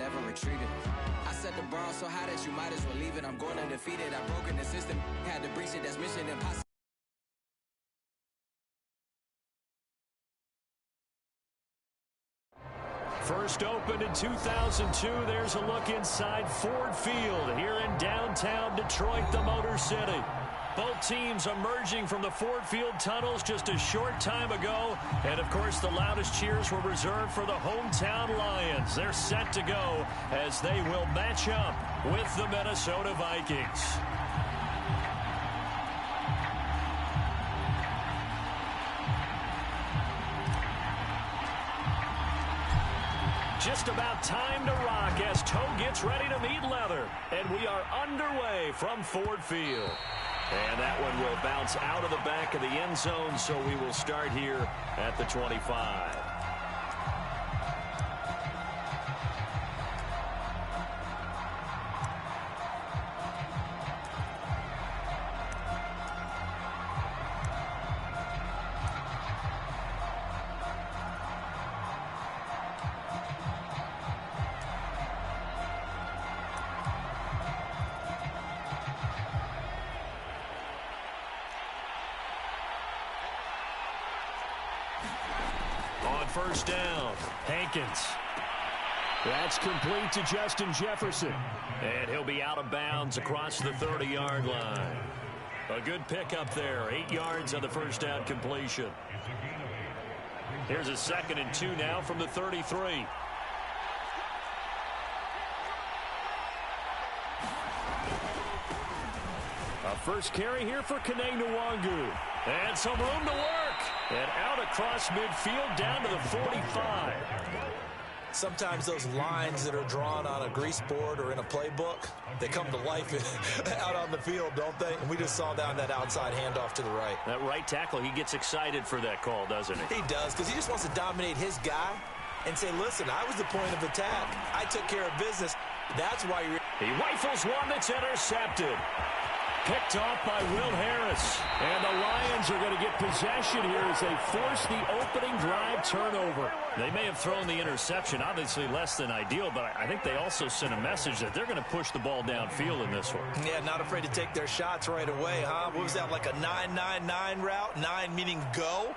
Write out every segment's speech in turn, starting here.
never retreated. I set the bar so high that you might as well leave it. I'm going undefeated. I've broken the system, had to breach it. That's mission impossible. First opened in 2002, there's a look inside Ford Field here in downtown Detroit, the Motor City. Both teams emerging from the Ford Field tunnels just a short time ago. And, of course, the loudest cheers were reserved for the hometown Lions. They're set to go as they will match up with the Minnesota Vikings. Just about time to rock as toe gets ready to meet leather. And we are underway from Ford Field. And that one will bounce out of the back of the end zone, so we will start here at the 25. On first down, Hankins. That's complete to Justin Jefferson. And he'll be out of bounds across the 30-yard line. A good pickup there. 8 yards on the first down completion. Here's a 2nd and 2 now from the 33. A first carry here for Kene Nwangu. And some room to work. And out across midfield down to the 45. Sometimes those lines that are drawn on a grease board or in a playbook, they come to life out on the field, don't they? And we just saw down that outside handoff to the right. That right tackle, he gets excited for that call, doesn't he? He does, because he just wants to dominate his guy and say, listen, I was the point of attack. I took care of business. That's why you're... He rifles one that's intercepted. Picked off by Will Harris. And the Lions are going to get possession here as they force the opening drive turnover. They may have thrown the interception, obviously less than ideal, but I think they also sent a message that they're going to push the ball downfield in this one. Yeah, not afraid to take their shots right away, huh? What was that, like a 9-9-9 route? 9 meaning go?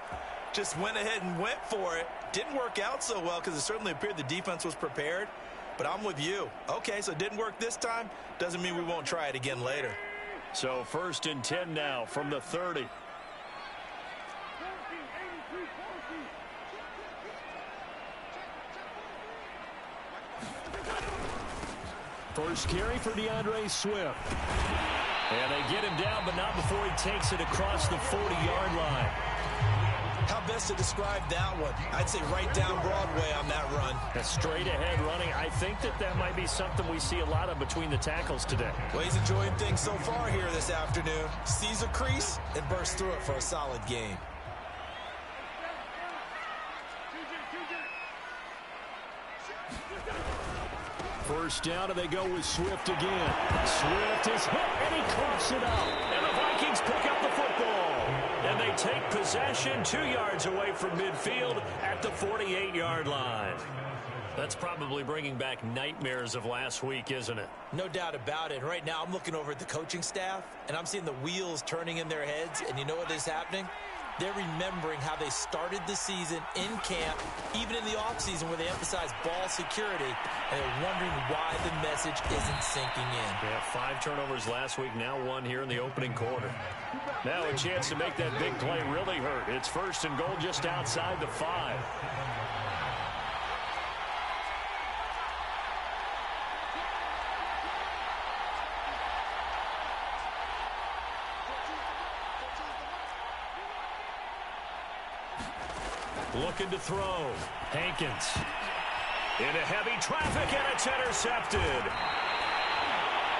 Just went ahead and went for it. Didn't work out so well because it certainly appeared the defense was prepared. But I'm with you. Okay, so it didn't work this time. Doesn't mean we won't try it again later. So 1st and 10 now from the 30. First carry for DeAndre Swift. And they get him down, but not before he takes it across the 40-yard line. How best to describe that one? I'd say right down Broadway on that run. A straight ahead running. I think that might be something we see a lot of between the tackles today. Well, he's enjoying things so far here this afternoon. Sees a crease and bursts through it for a solid game. First down, and they go with Swift again. Swift is hit, and he coughs it up. And the Vikings pick up the football. And they take possession 2 yards away from midfield at the 48-yard line. That's probably bringing back nightmares of last week, isn't it? No doubt about it. Right now, I'm looking over at the coaching staff, and I'm seeing the wheels turning in their heads. And you know what is happening? They're remembering how they started the season in camp, even in the offseason where they emphasized ball security, and they're wondering why the message isn't sinking in. Yeah, 5 turnovers last week, now 1 here in the opening quarter. Now a chance to make that big play really hurt. It's 1st and goal just outside the 5. Looking to throw. Hankins. Into heavy traffic, and it's intercepted.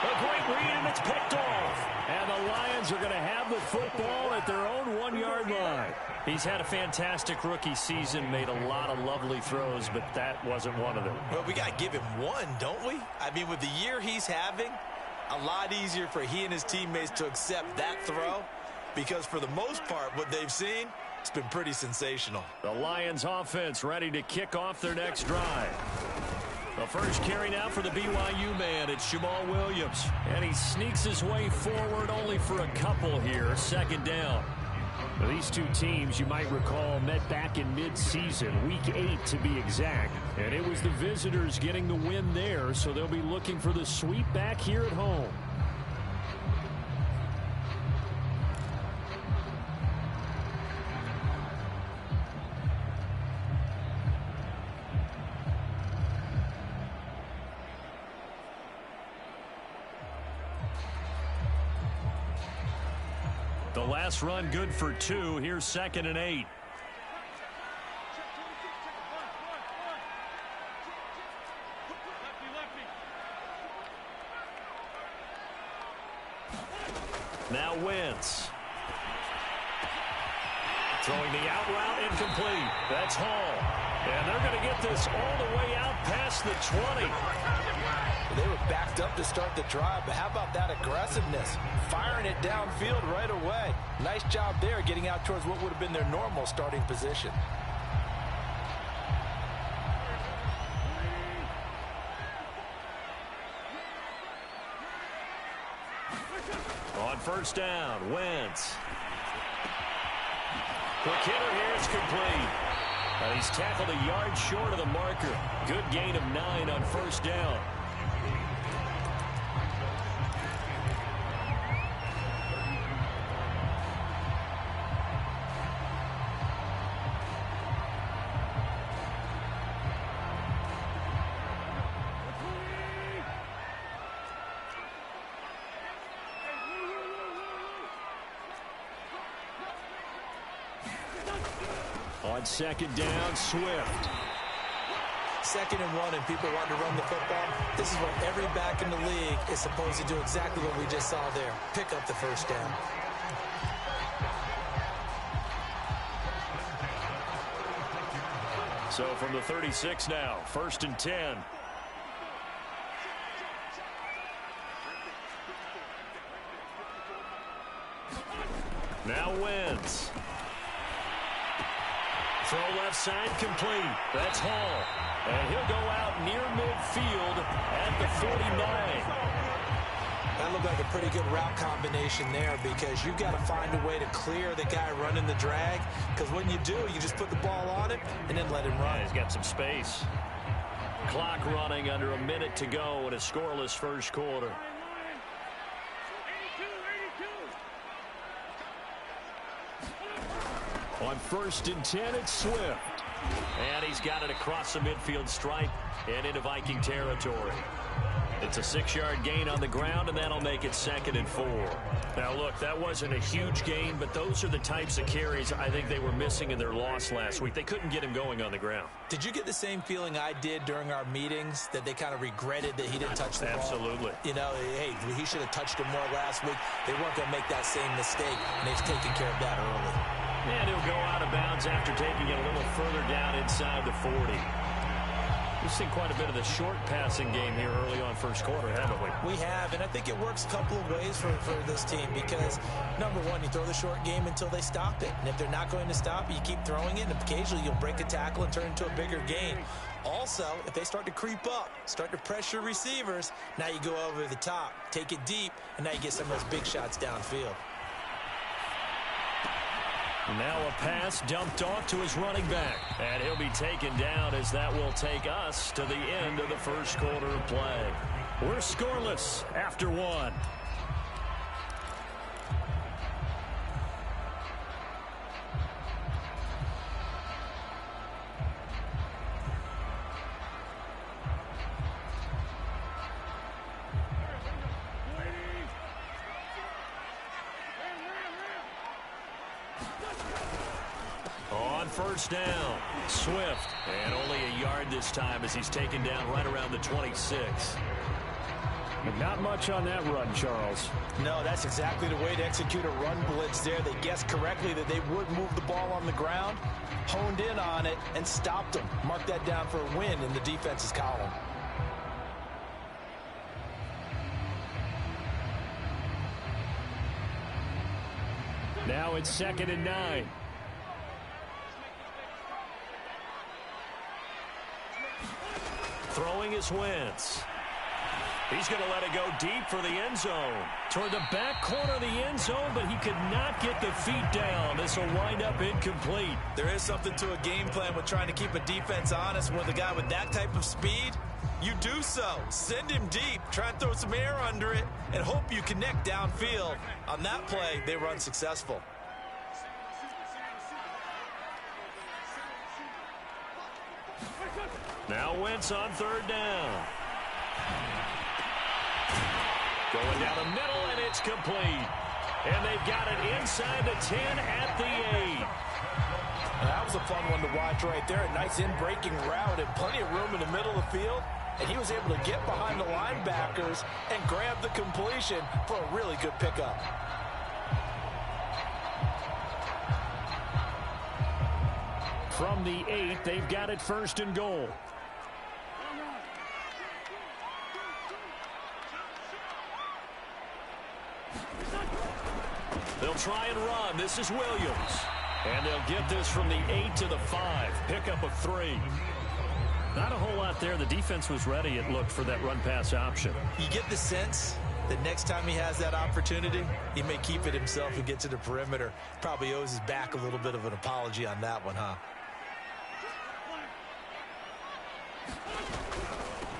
A great read, and it's picked off. And the Lions are going to have the football at their own 1-yard line. He's had a fantastic rookie season, made a lot of lovely throws, but that wasn't one of them. Well, we got to give him one, don't we? I mean, with the year he's having, a lot easier for he and his teammates to accept that throw, because for the most part, what they've seen, it's been pretty sensational. The Lions offense ready to kick off their next drive. The first carry now for the BYU man. It's Jamal Williams. And he sneaks his way forward only for a couple here. Second down. Now, these two teams, you might recall, met back in mid-season, week 8 to be exact. And it was the visitors getting the win there, so they'll be looking for the sweep back here at home. The last run good for 2. Here's 2nd and 8. Now Wentz. Throwing the out route incomplete. That's Hall. And they're going to get this all the way out past the 20. They were backed up to start the drive, but how about that aggressiveness? Firing it downfield right away. Nice job there getting out towards what would have been their normal starting position. On first down, Wentz. Quick hitter here, it's complete. He's tackled a yard short of the marker. Good gain of 9 on first down. On second down, Swift. 2nd and 1, and people want to run the football. This is what every back in the league is supposed to do, exactly what we just saw there. Pick up the first down. So from the 36 now, 1st and 10. Now Wentz. Throw left side complete. That's Hall. And he'll go out near midfield at the 49. That looked like a pretty good route combination there, because you've got to find a way to clear the guy running the drag, because when you do, you just put the ball on him and then let him run. Yeah, he's got some space. Clock running, under a minute to go in a scoreless first quarter. On 1st and 10, it's Swift. And he's got it across the midfield stripe and into Viking territory. It's a 6-yard gain on the ground, and that'll make it 2nd and 4. Now, look, that wasn't a huge gain, but those are the types of carries I think they were missing in their loss last week. They couldn't get him going on the ground. Did you get the same feeling I did during our meetings, that they kind of regretted that he didn't touch the ball? Absolutely. You know, hey, he should have touched it more last week. They weren't going to make that same mistake, and they've taken care of that early. And he'll go out of bounds after taking it a little further down inside the 40. We've seen quite a bit of the short passing game here early on first quarter, haven't we? We have, and I think it works a couple of ways for this team, because, number one, you throw the short game until they stop it. And if they're not going to stop it, you keep throwing it, and occasionally you'll break a tackle and turn it into a bigger gain. Also, if they start to creep up, start to pressure receivers, now you go over the top, take it deep, and now you get some of those big shots downfield. Now a pass dumped off to his running back. And he'll be taken down, as that will take us to the end of the first quarter of play. We're scoreless after 1. On first down, Swift. And only a yard this time, as he's taken down right around the 26. Not much on that run, Charles. No, that's exactly the way to execute a run blitz there. They guessed correctly that they would move the ball on the ground, honed in on it, and stopped them. Mark that down for a win in the defense's column. Now it's 2nd and 9. Throwing is Wentz. He's going to let it go deep for the end zone. Toward the back corner of the end zone, but he could not get the feet down. This will wind up incomplete. There is something to a game plan with trying to keep a defense honest. With a guy with that type of speed, you do so. Send him deep. Try and throw some air under it and hope you connect downfield. On that play, they were unsuccessful. Now Wentz on third down. Going down the middle, and it's complete. And they've got it inside the 10 at the 8. That was a fun one to watch right there. A nice in-breaking route and plenty of room in the middle of the field. And he was able to get behind the linebackers and grab the completion for a really good pickup. From the 8, they've got it first and goal. They'll try and run. This is Williams. And they'll get this from the 8 to the 5. Pickup of 3. Not a whole lot there. The defense was ready, it looked, for that run-pass option. You get the sense that next time he has that opportunity, he may keep it himself and get to the perimeter. Probably owes his back a little bit of an apology on that one, huh?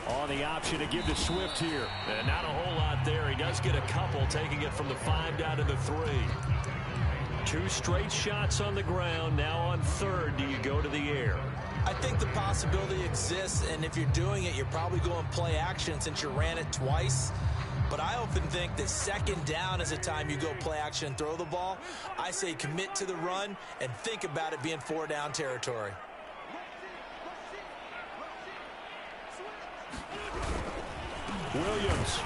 On the option to give to Swift here. And not a whole lot there. He does get a couple, taking it from the 5 down to the 3. 2 straight shots on the ground. Now on third, do you go to the air? I think the possibility exists, and if you're doing it, you're probably going play action since you ran it twice. But I often think that second down is a time you go play action and throw the ball. I say commit to the run and think about it being 4 down territory. Williams.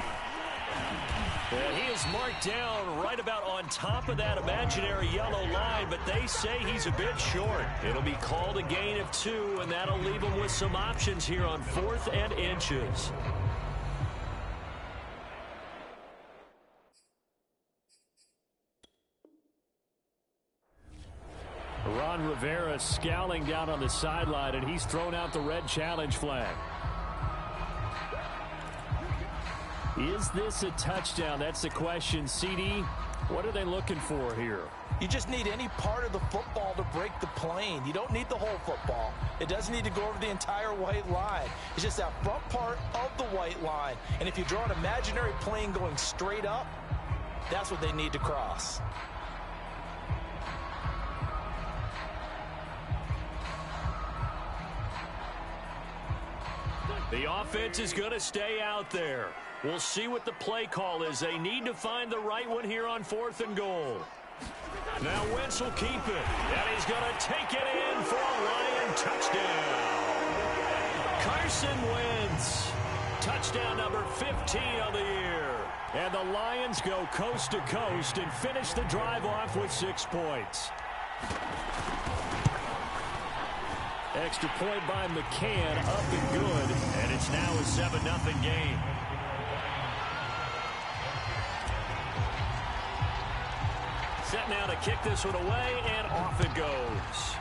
And he is marked down right about on top of that imaginary yellow line, but they say he's a bit short. It'll be called a gain of 2, and that'll leave him with some options here on 4th and inches. Ron Rivera scowling down on the sideline, and he's thrown out the red challenge flag. Is this a touchdown? That's the question. CD, what are they looking for here? You just need any part of the football to break the plane. You don't need the whole football. It doesn't need to go over the entire white line. It's just that front part of the white line. And if you draw an imaginary plane going straight up, that's what they need to cross. The offense is going to stay out there. We'll see what the play call is. They need to find the right one here on 4th and goal. Now Wentz will keep it. And he's going to take it in for a Lion touchdown. Carson Wentz. Touchdown number 15 on the year. And the Lions go coast to coast and finish the drive off with 6 points. Extra point by McCann, up and good. And it's now a 7-0 game. Set now to kick this one away, and off it goes.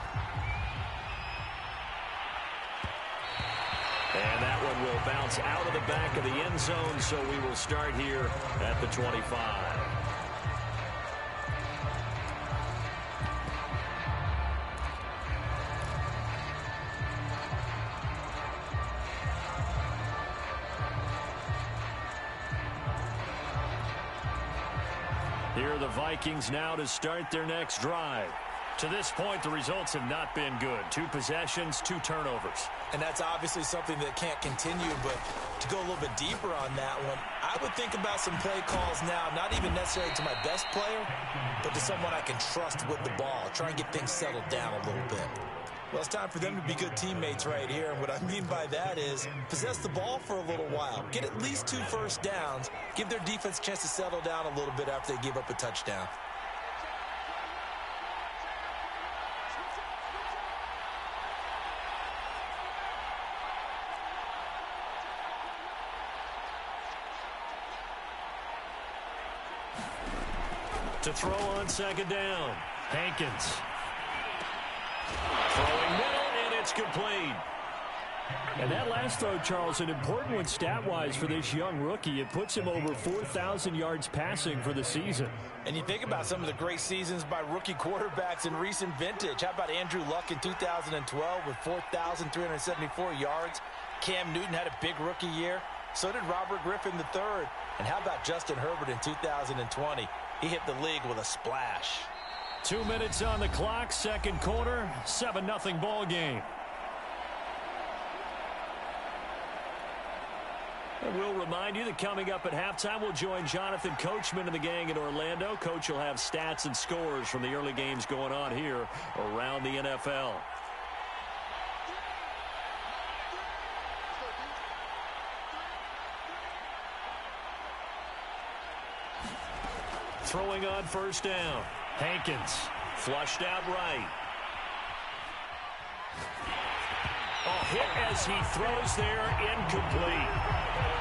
And that one will bounce out of the back of the end zone, so we will start here at the 25. Here are the Vikings now to start their next drive. To this point, the results have not been good. 2 possessions, 2 turnovers. And that's obviously something that can't continue, but to go a little bit deeper on that one, I would think about some play calls now, not even necessarily to my best player, but to someone I can trust with the ball. Try and get things settled down a little bit. Well, it's time for them to be good teammates right here. And what I mean by that is possess the ball for a little while. Get at least 2 first downs. Give their defense a chance to settle down a little bit after they give up a touchdown. To throw on second down, Hankins. Throwing middle, and it's complete. And that last throw, Charles, an important one stat-wise for this young rookie. It puts him over 4,000 yards passing for the season. And you think about some of the great seasons by rookie quarterbacks in recent vintage. How about Andrew Luck in 2012 with 4,374 yards? Cam Newton had a big rookie year. So did Robert Griffin III. And how about Justin Herbert in 2020? He hit the league with a splash. 2 minutes on the clock, second quarter, 7-0 ball game. And we'll remind you that coming up at halftime, we'll join Jonathan Coachman and the gang in Orlando. Coach will have stats and scores from the early games going on here around the NFL. Throwing on first down. Hankins flushed out right. Hit as he throws there, incomplete.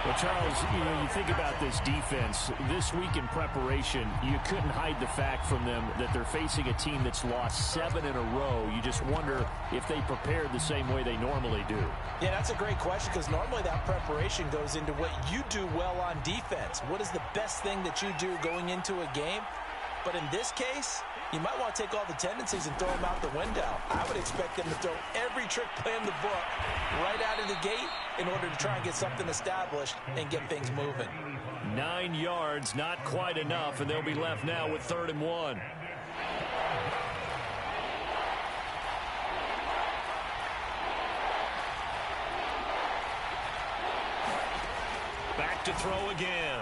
Well, Charles, you think about this defense. This week in preparation, you couldn't hide the fact from them that they're facing a team that's lost 7 in a row. You just wonder if they prepared the same way they normally do. Yeah, that's a great question because normally that preparation goes into what you do well on defense. What is the best thing that you do going into a game? But in this case, you might want to take all the tendencies and throw them out the window. I would expect them to throw every trick play in the book right out of the gate in order to try and get something established and get things moving. 9 yards, not quite enough, and they'll be left now with 3rd and 1. Back to throw again.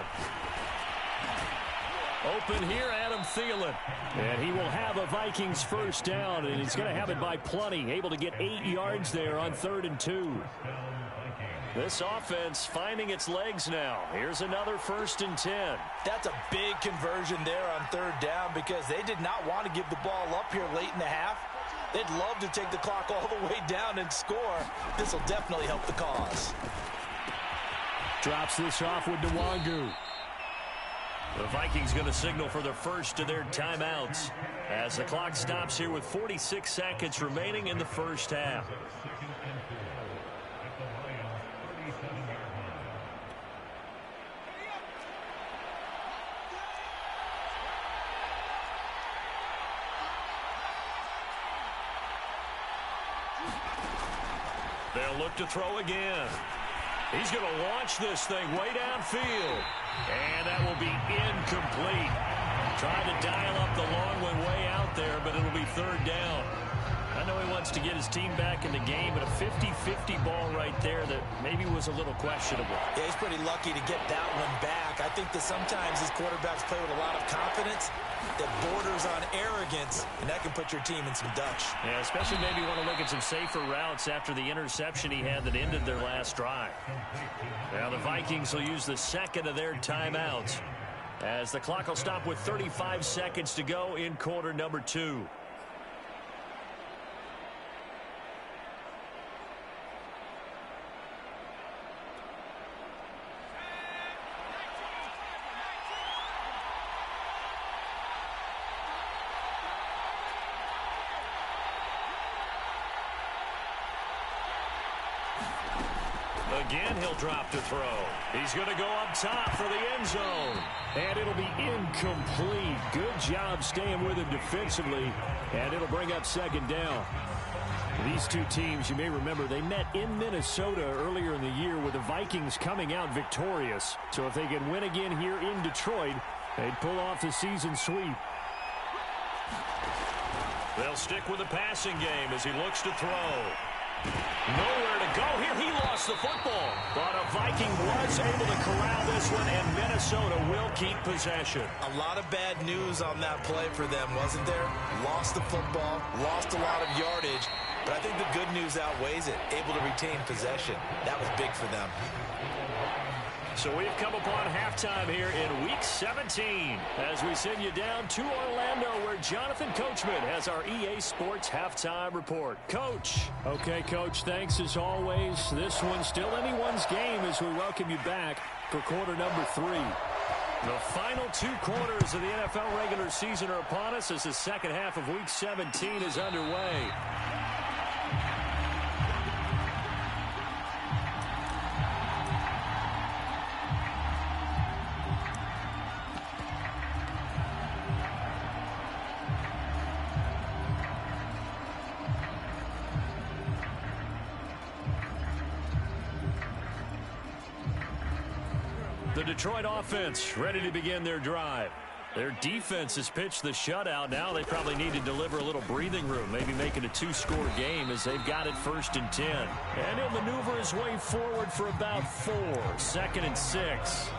Open here, Adam Thielen. And he will have a Vikings first down, and he's going to have it by plenty. Able to get 8 yards there on 3rd and 2. This offense finding its legs now. Here's another 1st and 10. That's a big conversion there on 3rd down because they did not want to give the ball up here late in the half. They'd love to take the clock all the way down and score. This will definitely help the cause. Drops this off with Nwangu. The Vikings going to signal for the first of their timeouts as the clock stops here with 46 seconds remaining in the first half. They'll look to throw again. He's going to launch this thing way downfield. And that will be incomplete. Trying to dial up the long one way out there, but it'll be 3rd down. I know he wants to get his team back in the game, but a 50-50 ball right there that maybe was a little questionable. Yeah, he's pretty lucky to get that one back. I think that sometimes these quarterbacks play with a lot of confidence that borders on arrogance, and that can put your team in some Dutch. Yeah, especially maybe want to look at some safer routes after the interception he had that ended their last drive. Now the Vikings will use the second of their timeouts as the clock will stop with 35 seconds to go in quarter number 2. Again, he'll drop to throw. He's going to go up top for the end zone. And it'll be incomplete. Good job staying with him defensively. And it'll bring up 2nd down. These two teams, you may remember, they met in Minnesota earlier in the year with the Vikings coming out victorious. So if they can win again here in Detroit, they'd pull off the season sweep. They'll stick with the passing game as he looks to throw. Nowhere to go here. He lost the football. But a Viking was able to corral this one, and Minnesota will keep possession. A lot of bad news on that play for them, wasn't there? Lost the football, lost a lot of yardage, but I think the good news outweighs it. Able to retain possession. That was big for them. So we've come upon halftime here in Week 17 as we send you down to Orlando where Jonathan Coachman has our EA Sports Halftime Report. Coach. Okay, Coach, thanks as always. This one's still anyone's game as we welcome you back for quarter number 3. The final 2 quarters of the NFL regular season are upon us as the second half of Week 17 is underway. The Detroit offense ready to begin their drive. Their defense has pitched the shutout. Now they probably need to deliver a little breathing room, maybe make it a 2-score game as they've got it 1st and 10. And he'll maneuver his way forward for about 4, 2nd and 6.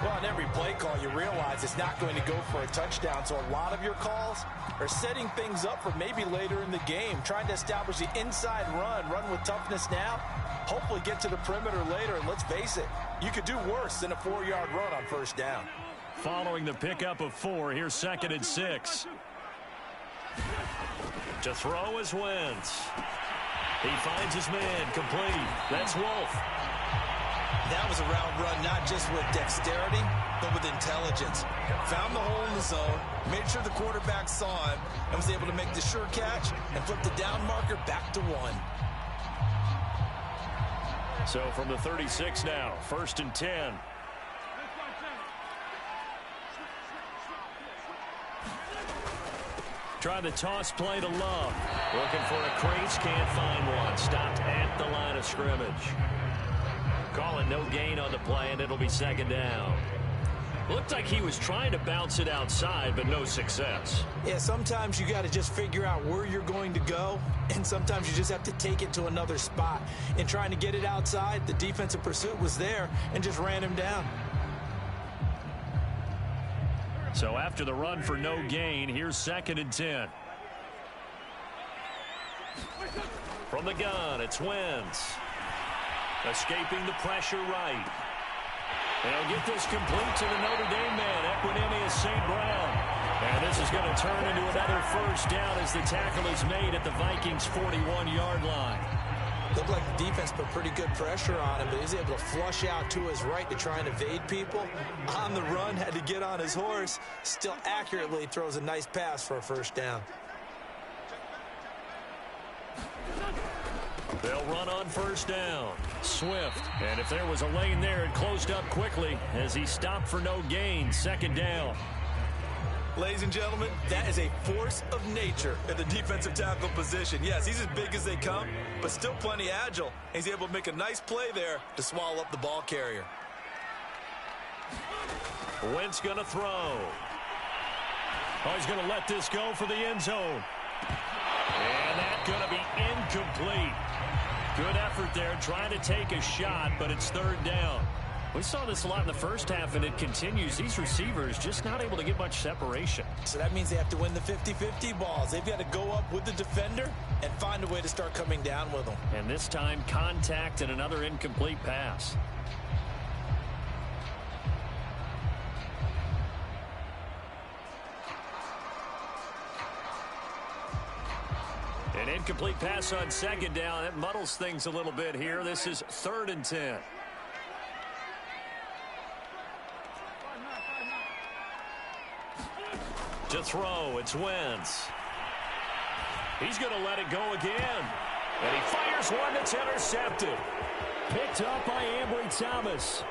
Well, on every play call, you realize it's not going to go for a touchdown, so a lot of your calls are setting things up for maybe later in the game, trying to establish the inside run with toughness now, hopefully get to the perimeter later, and let's face it, you could do worse than a 4-yard run on 1st down. Following the pickup of 4, here's 2nd and 6. To throw is Wentz. He finds his man, complete. That's Wolf. That was a route run, not just with dexterity, but with intelligence. Found the hole in the zone, made sure the quarterback saw him, and was able to make the sure catch and flip the down marker back to 1. So from the 36 now, 1st and 10. Try the toss play to Love. Looking for a crease, can't find one. Stopped at the line of scrimmage. Calling no gain on the play, and it'll be 2nd down. Looked like he was trying to bounce it outside, but no success. Yeah, sometimes you got to just figure out where you're going to go, and sometimes you just have to take it to another spot. In trying to get it outside, the defensive pursuit was there and just ran him down. So after the run for no gain, here's 2nd and 10. From the gun, it's Wentz. Escaping the pressure right. They'll get this complete to the Notre Dame man, Equinemius St. Brown. And this is going to turn into another 1st down as the tackle is made at the Vikings' 41-yard line. Looked like the defense put pretty good pressure on him, but he was able to flush out to his right to try and evade people. On the run, had to get on his horse. Still accurately throws a nice pass for a 1st down. They'll run on 1st down. Swift. And if there was a lane there, it closed up quickly as he stopped for no gain. 2nd down. Ladies and gentlemen, that is a force of nature in the defensive tackle position. Yes, he's as big as they come, but still plenty agile. He's able to make a nice play there to swallow up the ball carrier. Wentz going to throw. Oh, he's going to let this go for the end zone. And that's going to be incomplete. Good effort there, trying to take a shot, but it's 3rd down. We saw this a lot in the 1st half, and it continues. These receivers just not able to get much separation. So that means they have to win the 50-50 balls. They've got to go up with the defender and find a way to start coming down with them. And this time, contact and another incomplete pass. An incomplete pass on 2nd down. That muddles things a little bit here. This is 3rd and 10. To throw, it's Wentz. He's going to let it go again. And he fires one that's intercepted. Picked up by Ambry Thomas.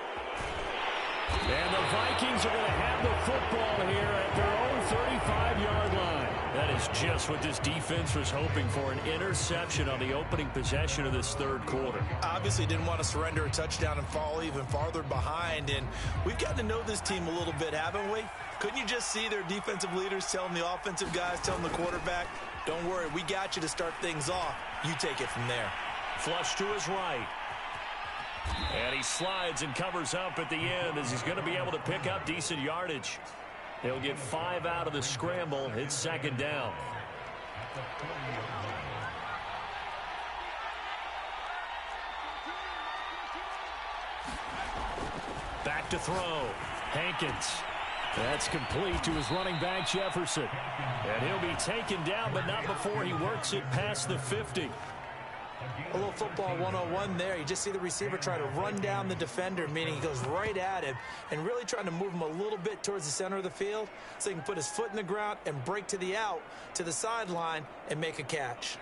And the Vikings are going to have the football here at their own 35-yard line. That is just what this defense was hoping for, an interception on the opening possession of this 3rd quarter. Obviously didn't want to surrender a touchdown and fall even farther behind, and we've gotten to know this team a little bit, haven't we? Couldn't you just see their defensive leaders telling the offensive guys, telling the quarterback, don't worry, we got you to start things off. You take it from there. Flush to his right. And he slides and covers up at the end as he's going to be able to pick up decent yardage. He'll get 5 out of the scramble. It's 2nd down. Back to throw. Hankins. That's complete to his running back, Jefferson. And he'll be taken down, but not before he works it past the 50. A little football 101 there. You just see the receiver try to run down the defender, meaning he goes right at him and really trying to move him a little bit towards the center of the field so he can put his foot in the ground and break to the out, to the sideline, and make a catch.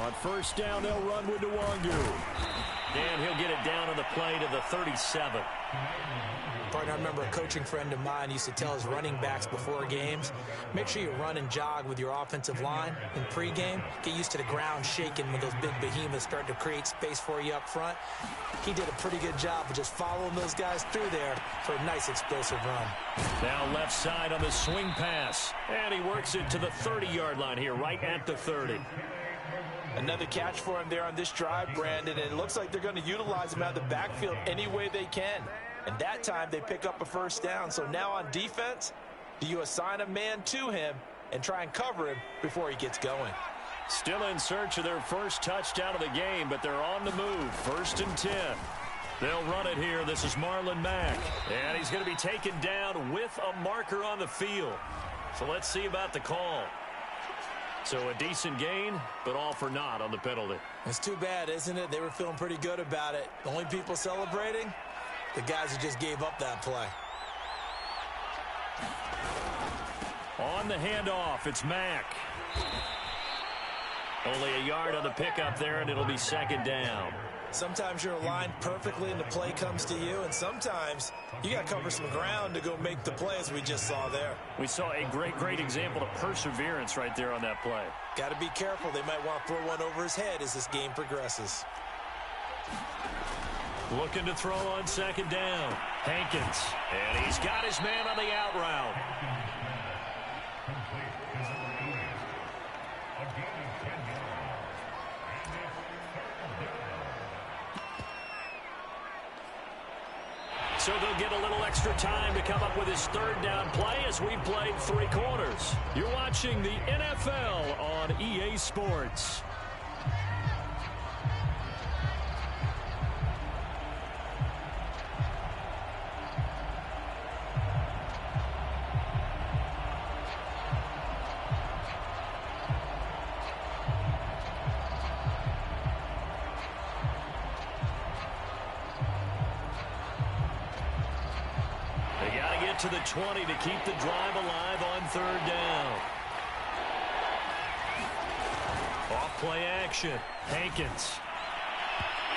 On 1st down, they'll run with Nwangu. And he'll get it down on the play to the 37. Partner, I remember a coaching friend of mine used to tell his running backs before games, make sure you run and jog with your offensive line in pregame. Get used to the ground shaking when those big behemoths start to create space for you up front. He did a pretty good job of just following those guys through there for a nice explosive run. Now left side on the swing pass. And he works it to the 30-yard line here, right at the 30. Another catch for him there on this drive, Brandon, and it looks like they're going to utilize him out of the backfield any way they can. And that time they pick up a first down. So now on defense, do you assign a man to him and try and cover him before he gets going? Still in search of their first touchdown of the game, but they're on the move. 1st and 10. They'll run it here. This is Marlon Mack. And he's going to be taken down with a marker on the field. So let's see about the call. So a decent gain, but all for naught on the penalty. It's too bad, isn't it? They were feeling pretty good about it. The only people celebrating, the guys who just gave up that play. On the handoff, it's Mack. Only a yard on the pickup there, and it'll be 2nd down. Sometimes you're aligned perfectly and the play comes to you, and sometimes you got to cover some ground to go make the play, as we just saw there. We saw a great example of perseverance right there on that play. Got to be careful. They might want to throw one over his head as this game progresses. Looking to throw on 2nd down. Hankins. And he's got his man on the out route. So they'll get a little extra time to come up with his 3rd down play as we played 3 quarters. You're watching the NFL on EA Sports. To the 20 to keep the drive alive on 3rd down. Off play action. Hankins.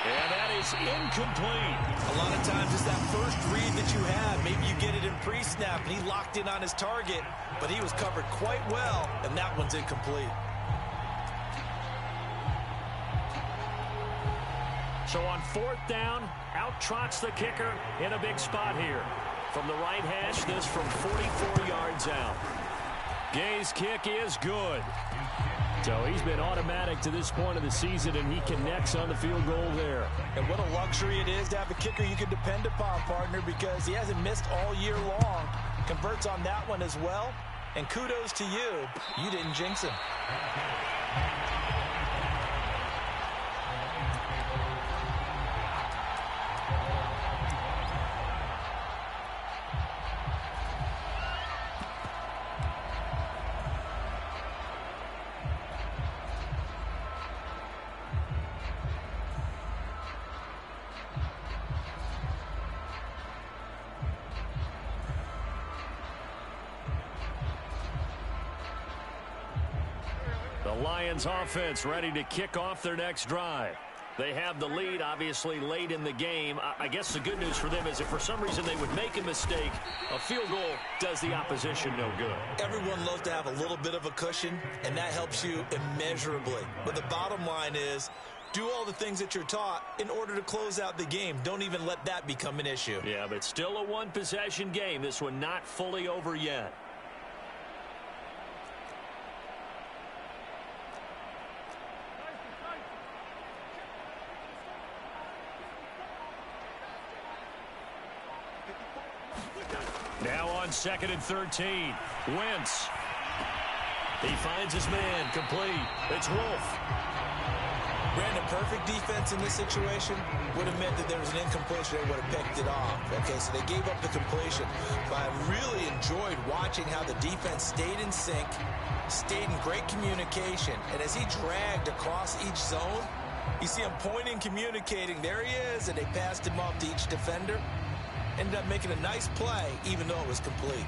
And that is incomplete. A lot of times it's that first read that you have. Maybe you get it in pre-snap and he locked in on his target, but he was covered quite well, and that one's incomplete. So on 4th down, out trots the kicker in a big spot here. From the right hash, this from 44 yards out. Gay's kick is good. So he's been automatic to this point of the season, and he connects on the field goal there. And what a luxury it is to have a kicker you can depend upon, partner, because he hasn't missed all year long. Converts on that one as well. And kudos to you. You didn't jinx him. Lions offense ready to kick off their next drive. They have the lead, obviously, late in the game. I guess the good news for them is if for some reason they would make a mistake, a field goal does the opposition no good. Everyone loves to have a little bit of a cushion, and that helps you immeasurably. But the bottom line is, do all the things that you're taught in order to close out the game. Don't even let that become an issue. Yeah, but still a one-possession game. This one not fully over yet. Now on 2nd and 13. Wentz. He finds his man. Complete. It's Wolf. Brandon, perfect defense in this situation would have meant that there was an incompletion. They would have picked it off. Okay, so they gave up the completion. But I really enjoyed watching how the defense stayed in sync, stayed in great communication. And as he dragged across each zone, you see him pointing, communicating. There he is, and they passed him off to each defender. Ended up making a nice play, even though it was complete.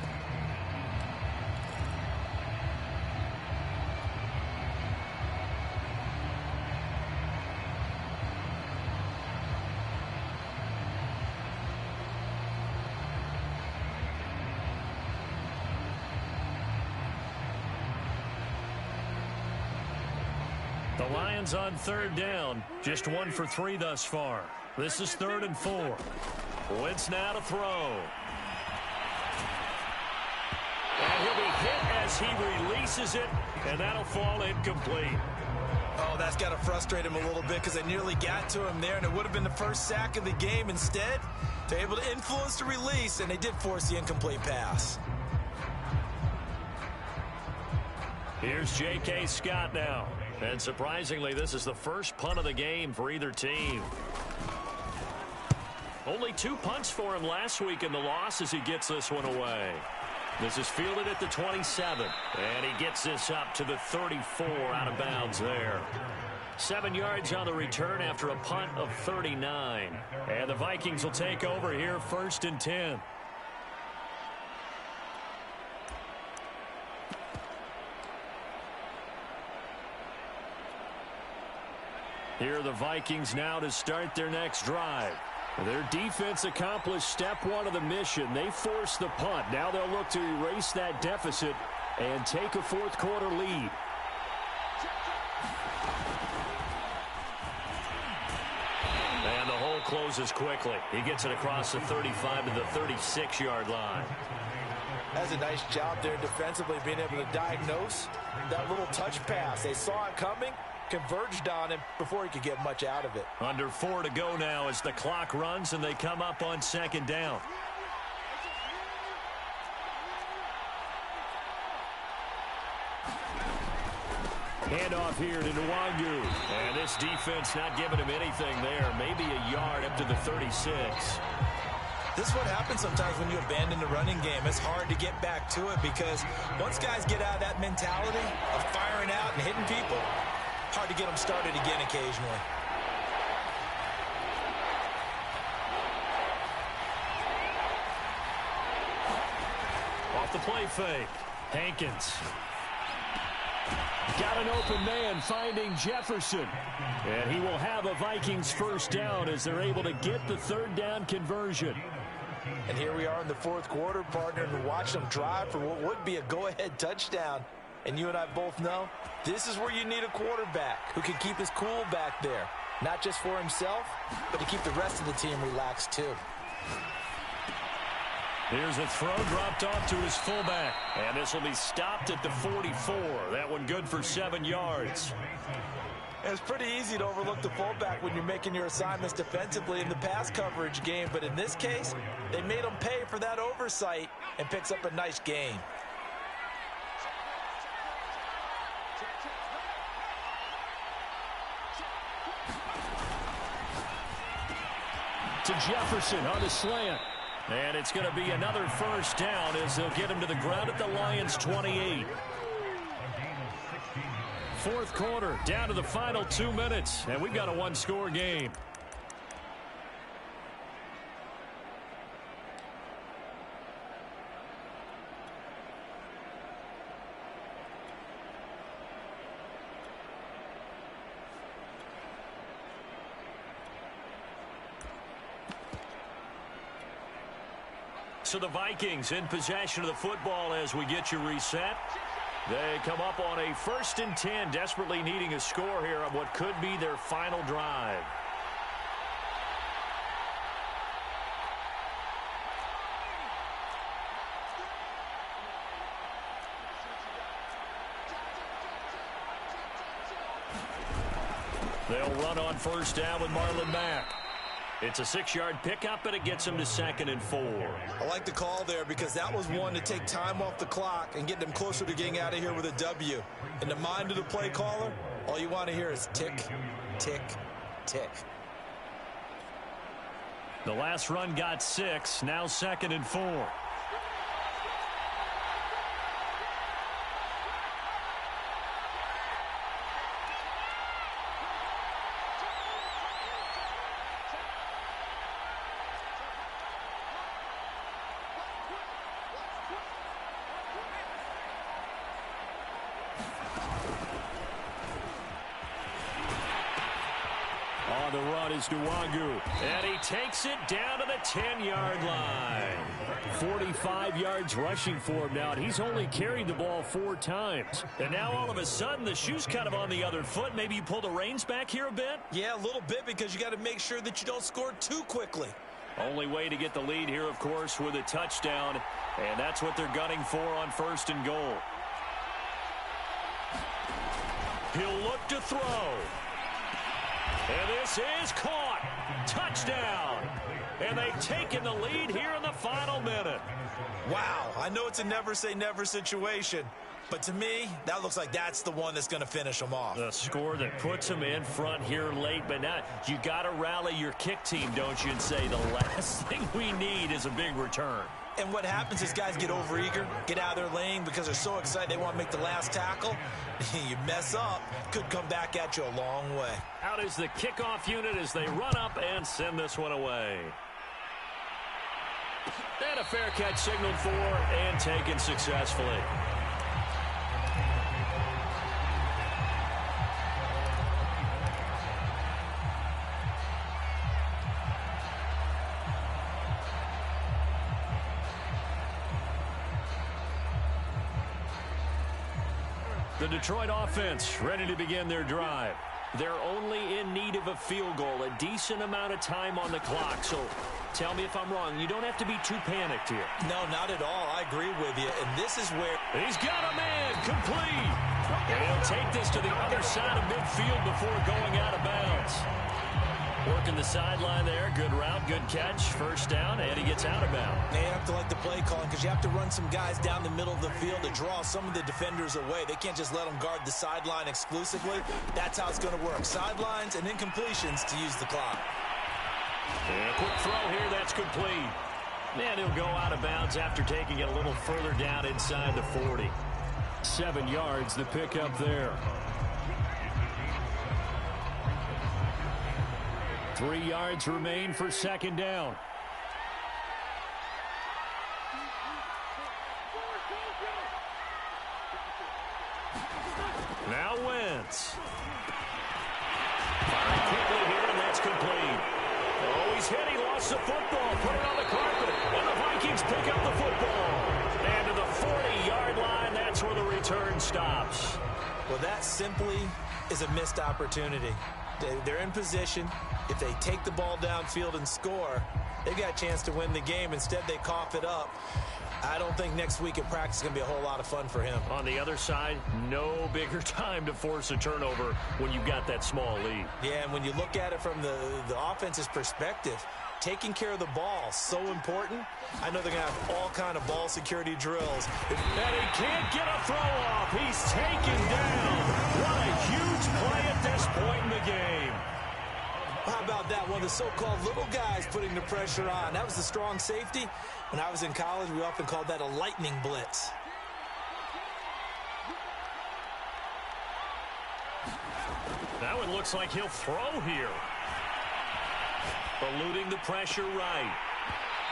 The Lions on third down. Just 1 for 3 thus far. This is 3rd and 4. Wentz now to throw. And he'll be hit as he releases it, and that'll fall incomplete. Oh, that's got to frustrate him a little bit because they nearly got to him there, and it would have been the first sack of the game. Instead, they're able to influence the release, and they did force the incomplete pass. Here's J.K. Scott now. And surprisingly, this is the first punt of the game for either team. Only 2 punts for him last week in the loss as he gets this one away. This is fielded at the 27, and he gets this up to the 34 out of bounds there. 7 yards on the return after a punt of 39. And the Vikings will take over here 1st and 10. Here are the Vikings now to start their next drive. Their defense accomplished step 1 of the mission. They forced the punt. Now they'll look to erase that deficit and take a 4th quarter lead. And the hole closes quickly. He gets it across the 35 to the 36-yard line. That's a nice job there defensively, being able to diagnose that little touch pass. They saw it coming, converged on him before he could get much out of it. Under 4 to go now as the clock runs and they come up on 2nd down. Handoff here to Nwangu. And this defense not giving him anything there. Maybe a yard up to the 36. This is what happens sometimes when you abandon the running game. It's hard to get back to it because once guys get out of that mentality of firing out and hitting people, hard to get them started again occasionally. Off the play fake. Hankins. Got an open man finding Jefferson. And he will have a Vikings 1st down as they're able to get the 3rd down conversion. And here we are in the 4th quarter, partner, and watch them drive for what would be a go-ahead touchdown. And you and I both know this is where you need a quarterback who can keep his cool back there. Not just for himself, but to keep the rest of the team relaxed too. Here's a throw dropped off to his fullback. And this will be stopped at the 44. That one good for 7 yards. It's pretty easy to overlook the fullback when you're making your assignments defensively in the pass coverage game. But in this case, they made him pay for that oversight and picks up a nice gain. To Jefferson on the slant. And it's going to be another 1st down as they'll get him to the ground at the Lions' 28. 4th quarter, down to the final 2 minutes, and we've got a 1-score game. So the Vikings in possession of the football as we get you reset. They come up on a 1st and 10, desperately needing a score here on what could be their final drive. They'll run on 1st down with Marlon Mack. It's a 6-yard pickup, and it gets them to 2nd and 4. I like the call there because that was one to take time off the clock and get them closer to getting out of here with a W. In the mind of the play caller, all you want to hear is tick, tick, tick. The last run got 6, now 2nd and 4. the run is Nwangu. And he takes it down to the 10-yard line. 45 yards rushing for him now, and he's only carried the ball 4 times. And now all of a sudden, the shoe's kind of on the other foot. Maybe you pull the reins back here a bit? Yeah, a little bit, because you got to make sure that you don't score too quickly. Only way to get the lead here, of course, with a touchdown. And that's what they're gunning for on 1st and goal. He'll look to throw. And this is caught. Touchdown. And they've taken the lead here in the final minute. Wow, I know it's a never-say-never situation, but to me, that looks like that's the one that's going to finish them off. The score that puts them in front here late, but now you got to rally your kick team, don't you, and say the last thing we need is a big return. And what happens is guys get overeager, get out of their lane because they're so excited they want to make the last tackle. You mess up, could come back at you a long way. Out is the kickoff unit as they run up and send this one away. And a fair catch signaled for and taken successfully. The Detroit offense ready to begin their drive. They're only in need of a field goal, a decent amount of time on the clock. So tell me if I'm wrong. You don't have to be too panicked here. No, not at all. I agree with you. And this is where he's got a man complete. And he'll take this to the other side of midfield before going out of bounds. Working the sideline there. Good route, good catch. First down, and he gets out of bounds. They have to like the play calling because you have to run some guys down the middle of the field to draw some of the defenders away. They can't just let them guard the sideline exclusively. That's how it's going to work. Sidelines and incompletions to use the clock. And a quick throw here. That's complete. And he'll go out of bounds after taking it a little further down inside the 40. 7 yards, the pickup there. 3 yards remain for second down. Now Wentz. Firing quickly here, and that's complete. Oh, he's hit. He lost the football. Put it on the carpet. And the Vikings pick up the football. And to the 40-yard line, that's where the return stops. Well, that simply is a missed opportunity. They're in position. If they take the ball downfield and score, they've got a chance to win the game. Instead, they cough it up. I don't think next week at practice is going to be a whole lot of fun for him. On the other side, no bigger time to force a turnover when you've got that small lead. Yeah, and when you look at it from the offense's perspective, taking care of the ball, so important. I know they're going to have all kind of ball security drills. And he can't get a throw off. He's taken down. What a huge play at this point in the game. How about that? One of the so-called little guys putting the pressure on. That was the strong safety. When I was in college, we often called that a lightning blitz. That one looks like he'll throw here. Eluding the pressure right.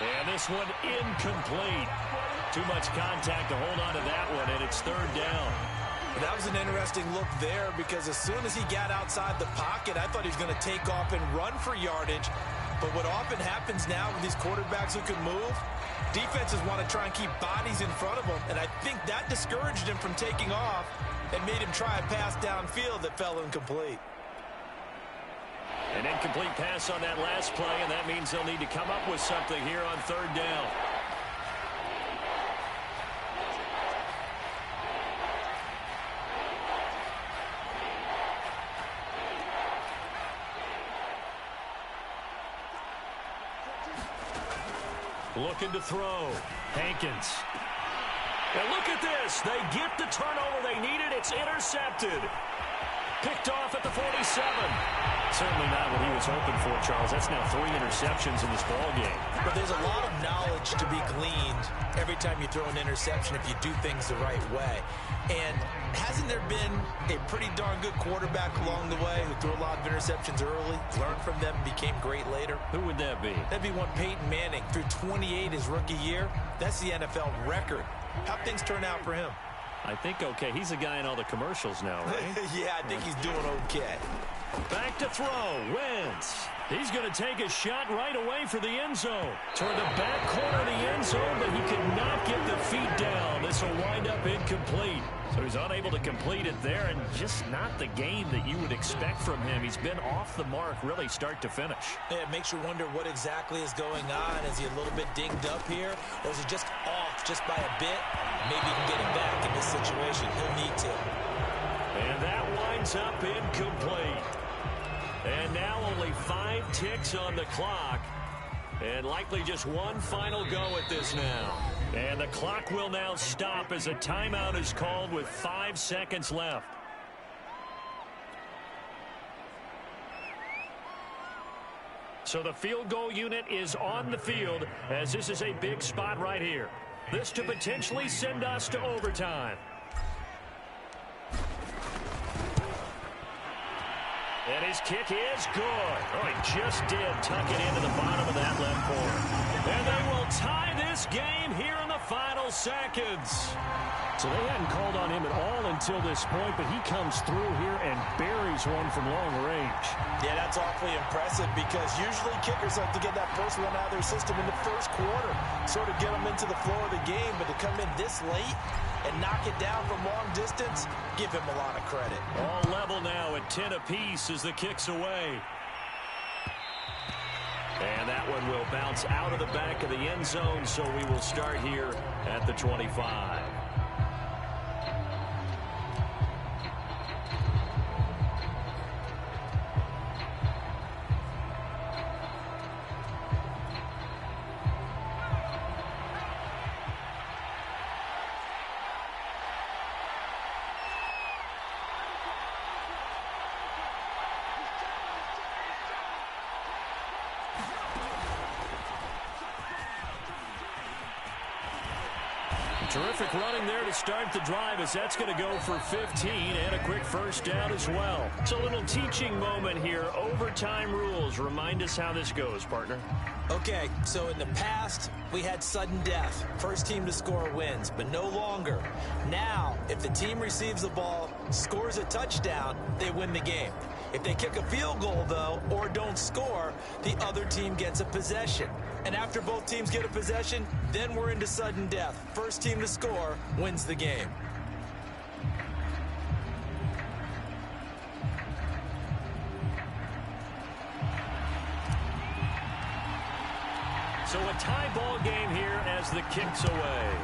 And this one incomplete. Too much contact to hold on to that one, and it's third down. That was an interesting look there because as soon as he got outside the pocket, I thought he was going to take off and run for yardage. But what often happens now with these quarterbacks who can move, defenses want to try and keep bodies in front of them. And I think that discouraged him from taking off and made him try a pass downfield that fell incomplete. An incomplete pass on that last play, and that means they'll need to come up with something here on third down. Looking to throw. Hankins. And look at this. They get the turnover they needed. It's intercepted. Picked off at the 47. Certainly not what he was hoping for, Charles. That's now 3 interceptions in this ball game. But there's a lot of knowledge to be gleaned every time you throw an interception if you do things the right way. And hasn't there been a pretty darn good quarterback along the way who threw a lot of interceptions early, learned from them, became great later? Who would that be? That'd be one Peyton Manning. Threw 28 his rookie year. That's the NFL record. How'd things turn out for him? I think okay. He's a guy in all the commercials now, right? Yeah, I think he's doing okay. Back to throw. Wentz. He's going to take a shot right away for the end zone. Toward the back corner of the end zone, but he could not get the feet down. This will wind up incomplete. So he's unable to complete it there, and just not the game that you would expect from him. He's been off the mark really start to finish. Yeah, it makes you wonder what exactly is going on. Is he a little bit dinged up here, or is he just off just by a bit? Maybe he can get it back in this situation. He'll need to. And that winds up incomplete. And now only 5 ticks on the clock. And likely just one final go at this now. And the clock will now stop as a timeout is called with 5 seconds left. So the field goal unit is on the field as this is a big spot right here. This to potentially send us to overtime. And his kick is good. Oh, he just did tuck it into the bottom of that left corner. And they will tie this game here in the final seconds. So they hadn't called on him at all until this point, but he comes through here and buries one from long range. Yeah, that's awfully impressive because usually kickers like to get that first one out of their system in the first quarter, sort of get them into the flow of the game, but to come in this late and knock it down from long distance, give him a lot of credit. All level now at 10 apiece as the kick's away. And that one will bounce out of the back of the end zone, so we will start here at the 25. Terrific running there to start the drive as that's going to go for 15 and a quick first down as well. It's a little teaching moment here. Overtime rules. Remind us how this goes, partner. Okay, so in the past, we had sudden death. First team to score wins, but no longer. Now, if the team receives the ball, scores a touchdown, they win the game. If they kick a field goal, though, or don't score, the other team gets a possession. And after both teams get a possession, then we're into sudden death. First team to score wins the game. So a tie ball game here as the kick's away.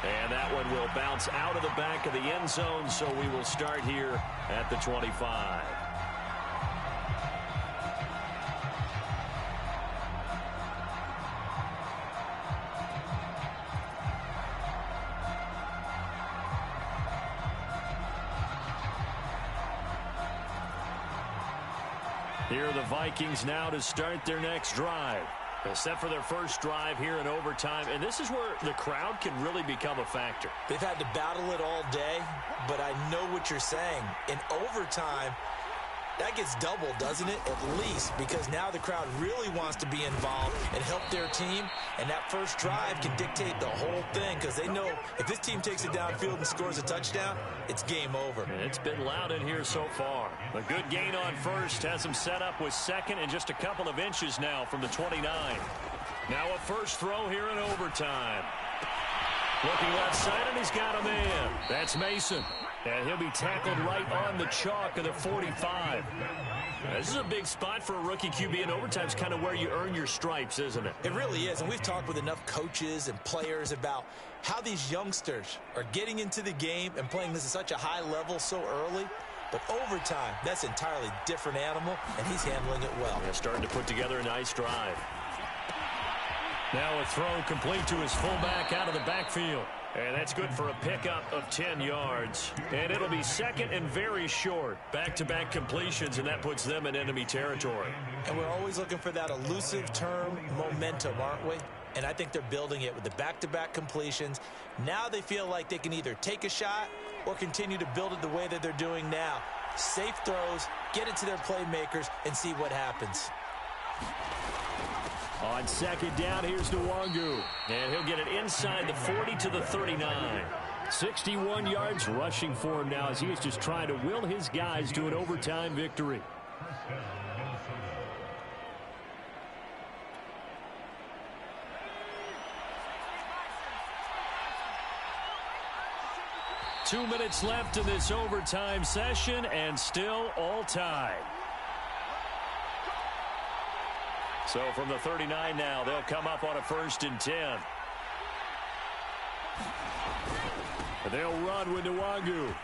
And that one will bounce out of the back of the end zone, so we will start here at the 25. Here are the Vikings now to start their next drive. Set for their first drive here in overtime, and this is where the crowd can really become a factor. They've had to battle it all day, but I know what you're saying. In overtime, that gets doubled, doesn't it? At least, because now the crowd really wants to be involved and help their team, and that first drive can dictate the whole thing because they know if this team takes it downfield and scores a touchdown, it's game over. And it's been loud in here so far. A good gain on first has them set up with second and just a couple of inches now from the 29. Now a first throw here in overtime. Looking left side, and he's got a man. That's Mason. And he'll be tackled right on the chalk of the 45. This is a big spot for a rookie QB, and overtime's kind of where you earn your stripes, isn't it? It really is, and we've talked with enough coaches and players about how these youngsters are getting into the game and playing this at such a high level so early. But overtime, that's an entirely different animal, and he's handling it well. Yeah, starting to put together a nice drive. Now a throw complete to his fullback out of the backfield. And that's good for a pickup of 10 yards. And it'll be second and very short. Back-to-back completions, and that puts them in enemy territory. And we're always looking for that elusive term, momentum, aren't we? And I think they're building it with the back-to-back completions. Now they feel like they can either take a shot or continue to build it the way that they're doing now. Safe throws, get it to their playmakers, and see what happens. On second down, here's Nwangu. And he'll get it inside the 40 to the 39. 61 yards rushing for him now as he is just trying to will his guys to an overtime victory. Two minutes left in this overtime session, and still all tied. So from the 39 now, they'll come up on a 1st and 10. They'll run with Nwangu.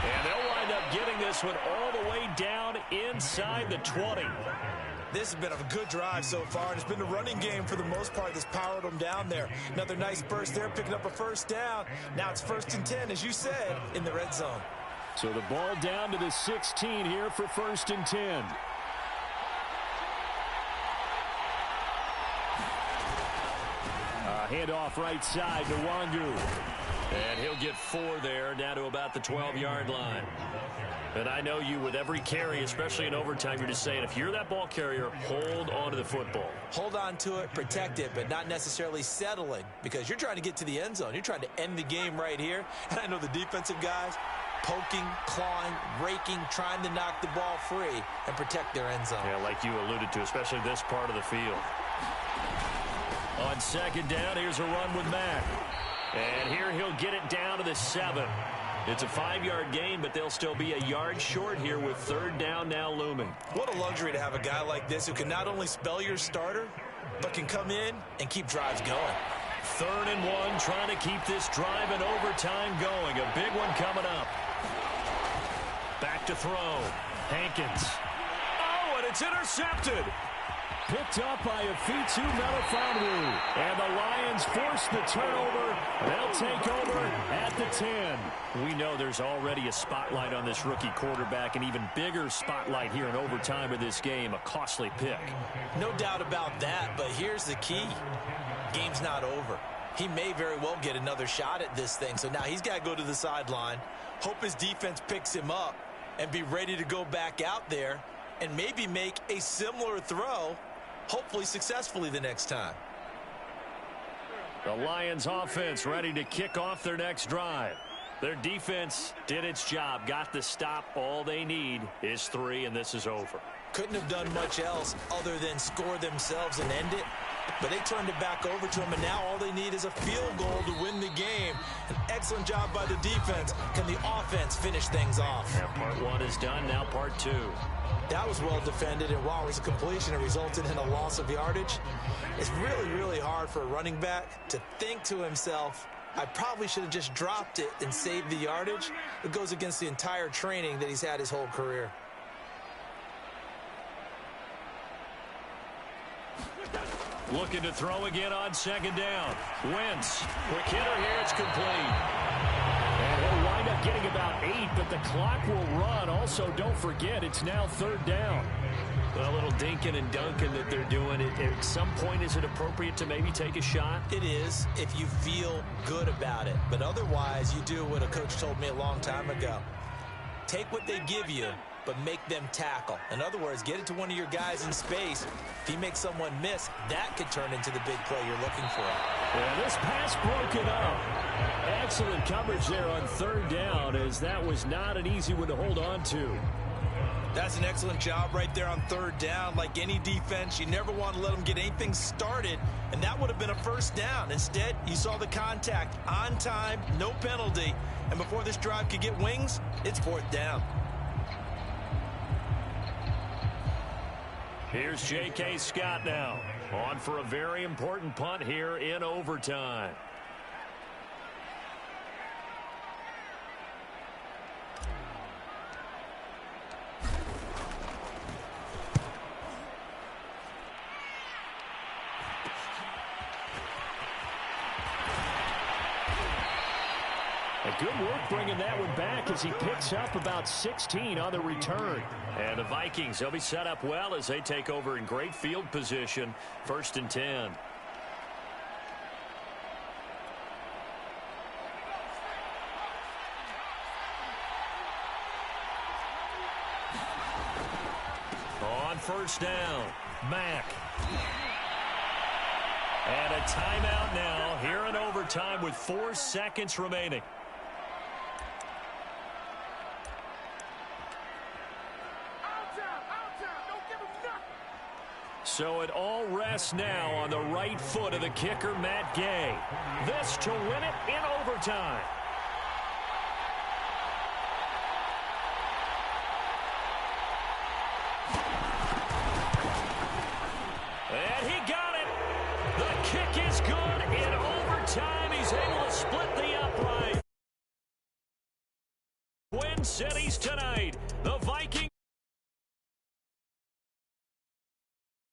And they'll wind up getting this one all the way down inside the 20. This has been a good drive so far, and it's been a running game for the most part that's powered them down there. Another nice burst there, picking up a 1st down. Now it's 1st and 10, as you said, in the red zone. So the ball down to the 16 here for 1st and 10. Handoff right side to Nwangu. And he'll get 4 there, down to about the 12-yard line. And I know you, with every carry, especially in overtime, you're just saying, if you're that ball carrier, hold on to the football. Hold on to it, protect it, but not necessarily settling, because you're trying to get to the end zone. You're trying to end the game right here. And I know the defensive guys poking, clawing, raking, trying to knock the ball free and protect their end zone. Yeah, like you alluded to, especially this part of the field. On 2nd down, here's a run with Mack. And here he'll get it down to the 7. It's a 5-yard gain, but they'll still be a yard short here with 3rd down now looming. What a luxury to have a guy like this who can not only spell your starter, but can come in and keep drives going. 3rd and 1, trying to keep this drive in overtime going. A big one coming up. Back to throw. Hankins. Oh, and it's intercepted. Picked up by Afitu Melifonwu. And the Lions force the turnover. They'll take over at the 10. We know there's already a spotlight on this rookie quarterback, an even bigger spotlight here in overtime of this game. A costly pick. No doubt about that, but here's the key. Game's not over. He may very well get another shot at this thing, so now he's got to go to the sideline, hope his defense picks him up, and be ready to go back out there and maybe make a similar throw, hopefully successfully the next time. The Lions offense ready to kick off their next drive. Their defense did its job, got the stop. All they need is 3, and this is over. Couldn't have done much else other than score themselves and end it. But they turned it back over to him, and now all they need is a field goal to win the game. An excellent job by the defense. Can the offense finish things off? Yeah, part 1 is done, now part 2. That was well defended, and while it was a completion, it resulted in a loss of yardage. It's really, really hard for a running back to think to himself, I probably should have just dropped it and saved the yardage. It goes against the entire training that he's had his whole career. Looking to throw again on 2nd down. Wentz. Quick hitter here. It's complete. And he'll wind up getting about 8, but the clock will run. Also, don't forget, it's now 3rd down. A little dinking and dunking that they're doing. At some point, is it appropriate to maybe take a shot? It is, if you feel good about it. But otherwise, you do what a coach told me a long time ago. Take what they give you, but make them tackle. In other words, get it to one of your guys in space. If he makes someone miss, that could turn into the big play you're looking for. Yeah, this pass broken up. Excellent coverage there on 3rd down, as that was not an easy one to hold on to. That's an excellent job right there on 3rd down. Like any defense, you never want to let them get anything started, and that would have been a 1st down. Instead, you saw the contact on time, no penalty, and before this drive could get wings, it's 4th down. Here's J.K. Scott now, on for a very important punt here in overtime. Good work bringing that one back as he picks up about 16 on the return. And the Vikings, they'll be set up well as they take over in great field position. 1st and 10. On 1st down, Mack. And a timeout now here in overtime with 4 seconds remaining. So it all rests now on the right foot of the kicker, Matt Gay. This to win it in overtime. And he got it. The kick is good in overtime. He's able to split the upright. Twin Cities tonight.